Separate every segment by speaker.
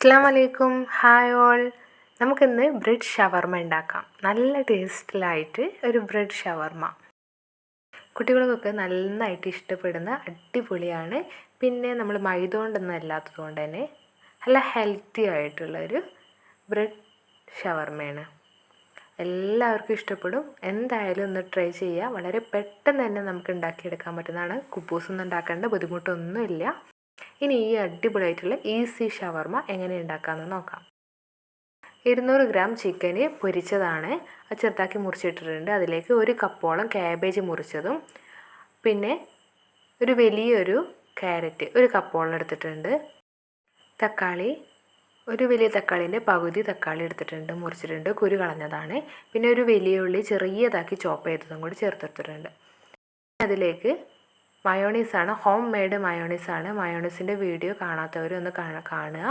Speaker 1: അസ്സലാമു അലൈക്കും. Hi all. നമുക്കിന്ന് ബ്രെഡ് ഷവർമ ഉണ്ടാക്കാം. നല്ല ടേസ്റ്റിലായിട്ട് ഒരു ബ്രെഡ് ഷവർമ കുട്ടികൾക്കൊക്കെ നന്നായിട്ട് ഇഷ്ടപ്പെടുന്ന അടിപൊളിയാണ്. പിന്നെ നമ്മൾ മൈദ കൊണ്ടൊന്നും അല്ലാത്തത് കൊണ്ട് തന്നെ നല്ല ഹെൽത്തി ആയിട്ടുള്ളൊരു ബ്രെഡ് ഷവർമയാണ്. എല്ലാവർക്കും ഇഷ്ടപ്പെടും. എന്തായാലും ഒന്ന് ട്രൈ ചെയ്യുക. വളരെ പെട്ടെന്ന് തന്നെ നമുക്ക് ഉണ്ടാക്കിയെടുക്കാൻ പറ്റുന്നതാണ്. കുബൂസൊന്നും ഉണ്ടാക്കേണ്ട ബുദ്ധിമുട്ടൊന്നുമില്ല. ഇനി ഈ അടിപൊളിയായിട്ടുള്ള ഈസി ഷവർമ എങ്ങനെ ഉണ്ടാക്കാമെന്ന് നോക്കാം. 200 ഗ്രാം ചിക്കന് പൊരിച്ചതാണ്, അത് ചെറുതാക്കി മുറിച്ചിട്ടിട്ടുണ്ട്. അതിലേക്ക് 1 കപ്പോളം ക്യാബേജ് മുറിച്ചതും പിന്നെ ഒരു വലിയൊരു ക്യാരറ്റ് 1 കപ്പോളം എടുത്തിട്ടുണ്ട്. തക്കാളി ഒരു വലിയ തക്കാളീൻ്റെ പകുതി തക്കാളി എടുത്തിട്ടുണ്ട്, മുറിച്ചിട്ടുണ്ട്, കുരു കളഞ്ഞതാണ്. പിന്നെ ഒരു വലിയ ഉള്ളി ചെറിയതാക്കി ചോപ്പ് ചെയ്തതും കൂടി ചേർത്തെടുത്തിട്ടുണ്ട്. അതിലേക്ക് മയോണീസാണ്, ഹോം മെയ്ഡ് മയോണീസാണ്. മയോണീസിൻ്റെ വീഡിയോ കാണാത്തവരൊന്ന് കാണുക,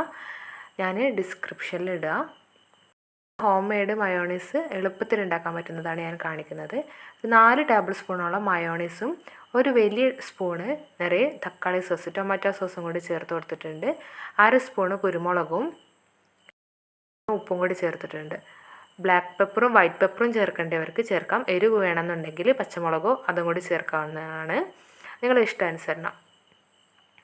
Speaker 1: ഞാൻ ഡിസ്ക്രിപ്ഷനിൽ ഇടുക. ഹോം മെയ്ഡ് മയോണീസ് എളുപ്പത്തിൽ ഉണ്ടാക്കാൻ പറ്റുന്നതാണ് ഞാൻ കാണിക്കുന്നത്. 4 ടേബിൾ സ്പൂണോളം മയോണീസും ഒരു വലിയ സ്പൂണ് നിറയെ തക്കാളി സോസ് ടൊമാറ്റോ സോസും കൂടി ചേർത്ത് കൊടുത്തിട്ടുണ്ട്. 1/2 സ്പൂണ് കുരുമുളകും ഉപ്പും കൂടി ചേർത്തിട്ടുണ്ട്. ബ്ലാക്ക് പെപ്പറും വൈറ്റ് പെപ്പറും ചേർക്കേണ്ടവർക്ക് ചേർക്കാം. എരിവ് വേണമെന്നുണ്ടെങ്കിൽ പച്ചമുളകോ അതും കൂടി ചേർക്കാവുന്നതാണ്, നിങ്ങളുടെ ഇഷ്ടാനുസരണം.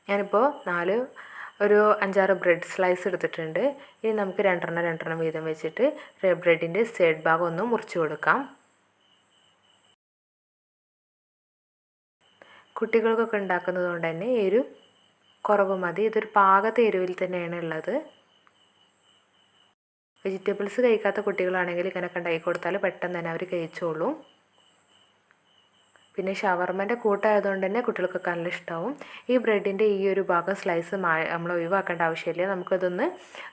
Speaker 1: ഞാനിപ്പോൾ 5-6 ബ്രെഡ് സ്ലൈസ് എടുത്തിട്ടുണ്ട്. ഇനി നമുക്ക് രണ്ടെണ്ണം വീതം വെച്ചിട്ട് ബ്രെഡിൻ്റെ സൈഡ് ഭാഗം ഒന്ന് മുറിച്ച് കൊടുക്കാം. കുട്ടികൾക്കൊക്കെ ഉണ്ടാക്കുന്നത് കൊണ്ട് തന്നെ എരിവ് കുറവ് മതി. ഇതൊരു പാകത്തെ എരിവിൽ തന്നെയാണ് ഉള്ളത്. വെജിറ്റബിൾസ് കഴിക്കാത്ത കുട്ടികളാണെങ്കിൽ ഇങ്ങനെയൊക്കെ ഉണ്ടാക്കി കൊടുത്താൽ പെട്ടെന്ന് തന്നെ അവർ കഴിച്ചോളും. പിന്നെ ഷവർമൻ്റെ കൂട്ടായതുകൊണ്ട് തന്നെ കുട്ടികൾക്കൊക്കെ നല്ല ഇഷ്ടമാവും. ഈ ബ്രെഡിൻ്റെ ഈ ഒരു ഭാഗം സ്ലൈസ് നമ്മൾ ഒഴിവാക്കേണ്ട ആവശ്യമില്ല. നമുക്കതൊന്ന്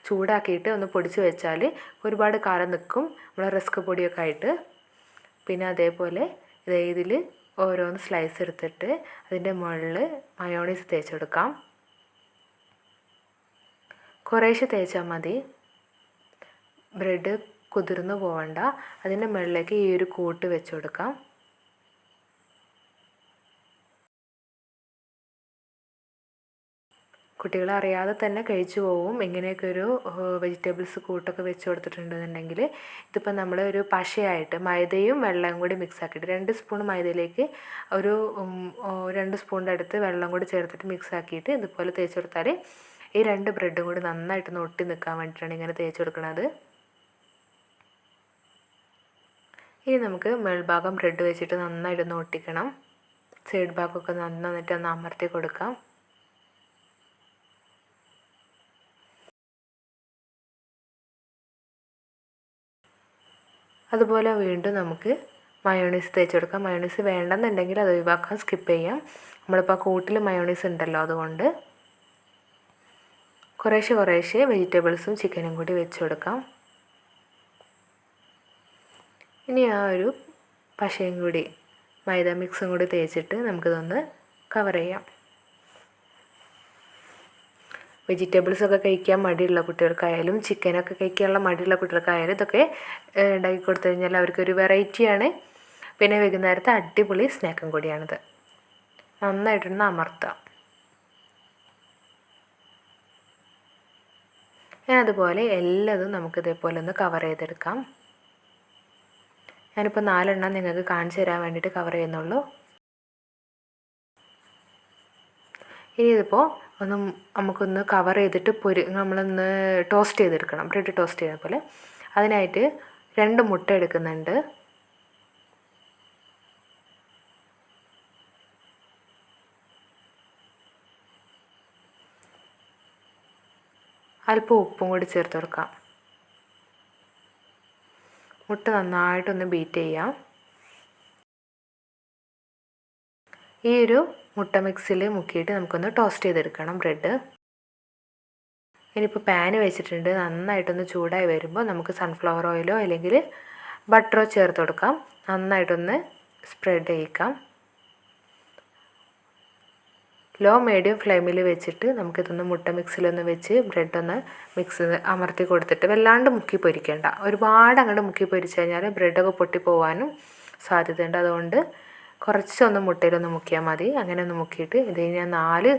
Speaker 1: ചൂടാക്കിയിട്ട് ഒന്ന് പൊടിച്ച് വെച്ചാൽ ഒരുപാട് കാലം നിൽക്കും, നമ്മൾ റസ്ക് പൊടിയൊക്കെ ആയിട്ട്. പിന്നെ അതേപോലെ ഇതിൽ ഓരോന്ന് സ്ലൈസ് എടുത്തിട്ട് അതിൻ്റെ മുകളിൽ മയോണീസ് തേച്ചെടുക്കാം. കുറേശ്ശെ തേച്ചാൽ മതി, ബ്രെഡ് കുതിർന്നു പോവണ്ട. അതിൻ്റെ മുകളിലേക്ക് ഈ ഒരു കൂട്ട് വെച്ച് കൊടുക്കാം. കുട്ടികൾ അറിയാതെ തന്നെ കഴിച്ചു പോവും. ഇങ്ങനെയൊക്കെ ഒരു വെജിറ്റബിൾസ് കൂട്ടൊക്കെ വെച്ച് കൊടുത്തിട്ടുണ്ടെന്നുണ്ടെങ്കിൽ. ഇതിപ്പോൾ നമ്മൾ ഒരു പശയായിട്ട് മൈദയും വെള്ളവും കൂടി മിക്സ് ആക്കിയിട്ട് 2 സ്പൂൺ മൈദയിലേക്ക് ഒരു 2 സ്പൂണിൻ്റെ അടുത്ത് വെള്ളം കൂടി ചേർത്തിട്ട് മിക്സ് ആക്കിയിട്ട് ഇതുപോലെ തേച്ച് കൊടുത്താൽ ഈ 2 ബ്രെഡും കൂടി നന്നായിട്ടൊന്ന് ഒട്ടി നിൽക്കാൻ വേണ്ടിയിട്ടാണ് ഇങ്ങനെ തേച്ച് കൊടുക്കുന്നത്. ഇനി നമുക്ക് മേൽഭാഗം ബ്രെഡ് വെച്ചിട്ട് നന്നായിട്ടൊന്ന് ഒട്ടിക്കണം. സൈഡ് ഭാഗമൊക്കെ നന്നായിട്ട് ഒന്ന് അമർത്തി കൊടുക്കാം. അതുപോലെ വീണ്ടും നമുക്ക് മയോണീസ് തേച്ച് കൊടുക്കാം. മയോണീസ് വേണ്ടെന്നുണ്ടെങ്കിൽ അത് ഒഴിവാക്കാം, സ്കിപ്പ് ചെയ്യാം. നമ്മളിപ്പോൾ കൂട്ടിൽ മയോണീസ് ഉണ്ടല്ലോ, അതുകൊണ്ട് കുറേശ്ശെ വെജിറ്റബിൾസും ചിക്കനും കൂടി വെച്ച് കൊടുക്കാം. ഇനി ആ ഒരു പശയും കൂടി മൈദ മിക്സും കൂടി തേച്ചിട്ട് നമുക്കിതൊന്ന് കവർ ചെയ്യാം. വെജിറ്റബിൾസൊക്കെ കഴിക്കാൻ മടിയുള്ള കുട്ടികൾക്കായാലും ചിക്കനൊക്കെ കഴിക്കാനുള്ള മടിയുള്ള കുട്ടികൾക്കായാലും ഇതൊക്കെ ഉണ്ടാക്കി കൊടുത്തു കഴിഞ്ഞാൽ അവർക്കൊരു വെറൈറ്റിയാണ്. പിന്നെ വൈകുന്നേരത്തെ അടിപൊളി സ്നാക്കും കൂടിയാണിത്. നന്നായിട്ടൊന്ന് അമർത്താം. അതുപോലെ എല്ലാതും നമുക്കിതേപോലെ ഒന്ന് കവർ ചെയ്തെടുക്കാം. ഞാനിപ്പോൾ 4 നിങ്ങൾക്ക് കാണിച്ചു തരാൻ വേണ്ടിയിട്ട് കവർ ചെയ്യുന്നുള്ളൂ. ഇനി ഇതിപ്പോൾ നമുക്കൊന്ന് കവർ ചെയ്തിട്ട് നമ്മളൊന്ന് ടോസ്റ്റ് ചെയ്തെടുക്കണം, ബ്രെഡ് ടോസ്റ്റ് ചെയ്യുന്ന പോലെ. അതിനായിട്ട് 2 മുട്ട എടുക്കുന്നുണ്ട്. അല്പം ഉപ്പും കൂടി ചേർത്ത് കൊടുക്കാം. മുട്ട നന്നായിട്ടൊന്ന് ബീറ്റ് ചെയ്യാം. ഈ ഒരു മുട്ട മിക്സിൽ മുക്കിയിട്ട് നമുക്കൊന്ന് ടോസ്റ്റ് ചെയ്തെടുക്കണം ബ്രെഡ്. ഇനിയിപ്പോൾ പാന് വെച്ചിട്ടുണ്ട്. നന്നായിട്ടൊന്ന് ചൂടായി വരുമ്പോൾ നമുക്ക് സൺഫ്ലവർ ഓയിലോ അല്ലെങ്കിൽ ബട്ടറോ ചേർത്ത് കൊടുക്കാം. നന്നായിട്ടൊന്ന് സ്പ്രെഡ് ചെയ്യിക്കാം. ലോ മീഡിയം ഫ്ലെയിമിൽ വെച്ചിട്ട് നമുക്കിതൊന്ന് മുട്ട മിക്സിലൊന്ന് വെച്ച് ബ്രെഡൊന്ന് അമർത്തി കൊടുത്തിട്ട് വല്ലാണ്ട് മുക്കി പൊരിക്കേണ്ട. ഒരുപാട് അങ്ങോട്ട് മുക്കി പൊരിച്ച് കഴിഞ്ഞാൽ ബ്രെഡൊക്കെ പൊട്ടിപ്പോവാനും സാധ്യതയുണ്ട്. അതുകൊണ്ട് കുറച്ചൊന്ന് മുട്ടയിലൊന്ന് മുക്കിയാൽ മതി. അങ്ങനെ ഒന്ന് മുക്കിയിട്ട് ഇത് ഞാൻ 4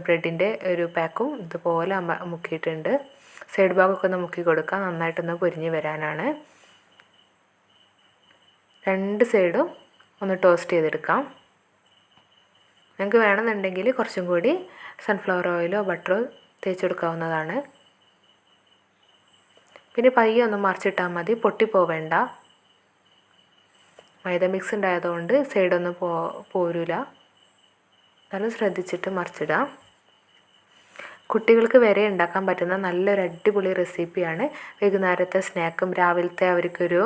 Speaker 1: ബ്രെഡിൻ്റെ ഒരു പാക്കും ഇതുപോലെ മുക്കിയിട്ടുണ്ട്. സൈഡ് ഭാഗമൊക്കെ ഒന്ന് മുക്കി കൊടുക്കുക, നന്നായിട്ടൊന്ന് പൊരിഞ്ഞ് വരാനാണ്. 2 സൈഡും ഒന്ന് ടോസ്റ്റ് ചെയ്തെടുക്കാം. നിങ്ങൾക്ക് വേണമെന്നുണ്ടെങ്കിൽ കുറച്ചും കൂടി സൺഫ്ലവർ ഓയിലോ ബട്ടറോ തേച്ചെടുക്കാവുന്നതാണ്. പിന്നെ പയ്യെ ഒന്ന് മറിച്ചിട്ടാൽ മതി, പൊട്ടിപ്പോവേണ്ട. മൈദ മിക്സ് ഉണ്ടായതുകൊണ്ട് സൈഡൊന്നും പോരില്ല. നല്ല ശ്രദ്ധിച്ചിട്ട് മറിച്ചിടാം. കുട്ടികൾക്ക് വരെ ഉണ്ടാക്കാൻ പറ്റുന്ന നല്ലൊരു അടിപൊളി റെസിപ്പിയാണ്. വൈകുന്നേരത്തെ സ്നാക്കും രാവിലത്തെ അവർക്കൊരു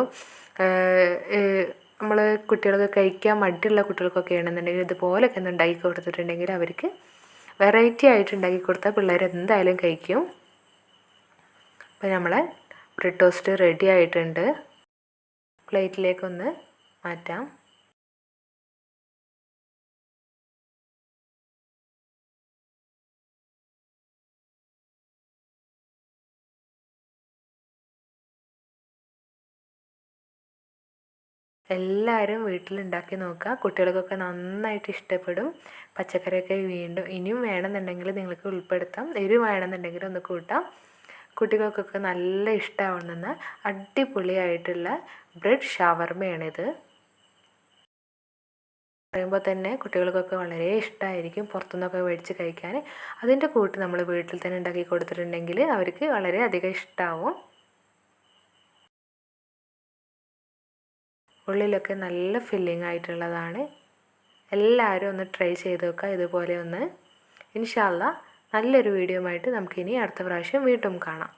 Speaker 1: നമ്മൾ കുട്ടികൾക്ക് കഴിക്കാൻ മടിയുള്ള കുട്ടികൾക്കൊക്കെ ആണെന്നുണ്ടെങ്കിൽ ഇതുപോലെയൊക്കെ ഒന്ന് ഉണ്ടാക്കി കൊടുത്തിട്ടുണ്ടെങ്കിൽ അവർക്ക് വെറൈറ്റി ആയിട്ട് ഉണ്ടാക്കി കൊടുത്താൽ പിള്ളേർ എന്തായാലും കഴിക്കും. അപ്പോൾ നമ്മളെ ബ്രെഡ് ടോസ്റ്റ് റെഡി ആയിട്ടുണ്ട്. പ്ലേറ്റിലേക്കൊന്ന് മാറ്റാം. എല്ലാവരും വീട്ടിലുണ്ടാക്കി നോക്കുക. കുട്ടികൾക്കൊക്കെ നന്നായിട്ട് ഇഷ്ടപ്പെടും. പച്ചക്കറിയൊക്കെ വീണ്ടും ഇനിയും വേണമെന്നുണ്ടെങ്കിൽ നിങ്ങൾക്ക് ഉൾപ്പെടുത്താം. എരിവ് വേണമെന്നുണ്ടെങ്കിൽ ഒന്ന് കൂട്ടാം. കുട്ടികൾക്കൊക്കെ നല്ല ഇഷ്ടമാവുന്ന അടിപൊളിയായിട്ടുള്ള ബ്രെഡ് ഷവർമയാണിത്. പറയുമ്പോൾ തന്നെ കുട്ടികൾക്കൊക്കെ വളരെ ഇഷ്ടമായിരിക്കും പുറത്തുനിന്നൊക്കെ മേടിച്ച് കഴിക്കാൻ. അതിൻ്റെ കൂട്ട് നമ്മൾ വീട്ടിൽ തന്നെ ഉണ്ടാക്കി കൊടുത്തിട്ടുണ്ടെങ്കിൽ അവർക്ക് വളരെ അധികം ഇഷ്ടമാവും. ഉള്ളിലൊക്കെ നല്ല ഫില്ലിംഗ് ആയിട്ടുള്ളതാണ്. എല്ലാവരും ഒന്ന് ട്രൈ ചെയ്ത് നോക്കുക ഇതുപോലെ ഒന്ന്. ഇൻഷാ അല്ലാഹ് നല്ലൊരു വീഡിയോ ആയിട്ട് നമുക്കിനി അടുത്ത പ്രാവശ്യം വീണ്ടും കാണാം.